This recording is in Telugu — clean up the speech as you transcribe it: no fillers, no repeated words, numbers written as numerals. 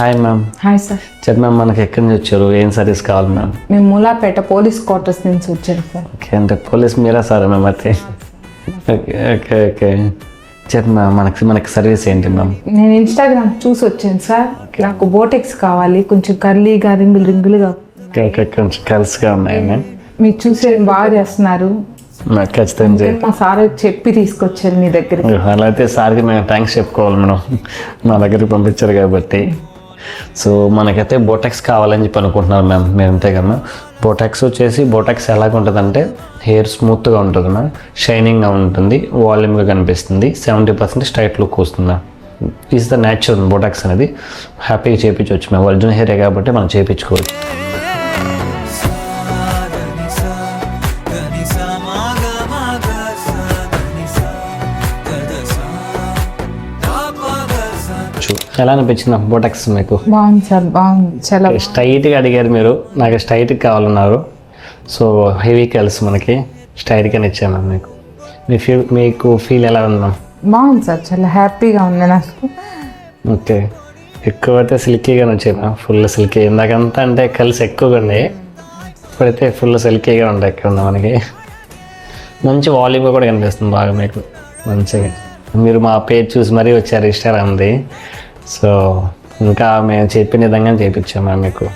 Hi ma'am. Hi sir. చెప్పండి మ్యామ్, మనకి ఎక్కడి నుంచి వచ్చారు, ఏం సర్వీస్ కావాలి మ్యామ్? మేము మూలాపేట పోలీస్ క్వార్టర్స్ నుంచి వచ్చారు సార్. ఓకే, అంటే పోలీస్ మీరా సార్ మ్యామ్? అయితే ఓకే ఓకే ఓకే చెప్పండి మ్యామ్, మనకి సర్వీస్ ఏంటి మ్యామ్? నేను ఇన్స్టాగ్రామ్ చూసి వచ్చాను సార్. నాకు బోటెక్స్ కావాలి, కొంచెం కర్లీగా రింగులుగా. ఓకే ఓకే, కొంచెం కల్స్గా ఉన్నాయి మ్యామ్. మీరు చూసే బాగా చేస్తున్నారు. నాకు ఖచ్చితంగా మా సార్ చెప్పి తీసుకొచ్చారు మీ దగ్గర. అలా అయితే సార్కి మేము థ్యాంక్స్ చెప్పుకోవాలి మేడం, మా దగ్గరికి పంపించారు కాబట్టి. సో మనకైతే బోటాక్స్ కావాలని చెప్పి అనుకుంటున్నారు మ్యామ్, మేము అంతే కదా. బోటాక్స్ వచ్చేసి బోటాక్స్ ఎలాగ ఉంటుందంటే హెయిర్ స్మూత్గా ఉంటుంది మ్యామ్, షైనింగ్గా ఉంటుంది, వాల్యూమ్గా కనిపిస్తుంది, 70% స్ట్రైట్ లుక్ వస్తుంది. ఈజ్ ద న్యాచురల్ బోటాక్స్ అనేది. హ్యాపీగా చేయించవచ్చు మేము, ఒరిజినల్ హెయిరే కాబట్టి మనం చేయించుకోవచ్చు. ఎలా అనిపించింది బోటాక్స్ మీకు? బాగుంది సార్, బాగుంది. చాలా స్ట్రైట్గా అడిగారు మీరు, నాకు స్ట్రైట్గా కావాలన్నారు. సో హెవీ కల్స్ మనకి స్ట్రైట్గానే ఇచ్చాను మీకు. మీకు ఫీల్ ఎలా ఉందా? బాగుంది సార్, చాలా హ్యాపీగా ఉంది నాకు. ఓకే, ఎక్కువ అయితే సిల్కీగానే వచ్చాయి మ్యామ్, ఫుల్ సిల్కీ. ఇందాకంతా అంటే కలిసి ఎక్కువగా ఉన్నాయి, ఇప్పుడైతే ఫుల్ సిల్కీగా ఉంటాయి ఇక్కడ ఉన్న మనకి. మంచి వాల్యూమ్గా కూడా కనిపిస్తుంది బాగా మీకు మంచిగా. మీరు మా పేజ్ చూసి మరీ వచ్చారు ఇన్స్టాగ్రామ్ది. సో ఇంకా మేము చెప్పిన విధంగా చేయించాము మ్యామ్ మీకు.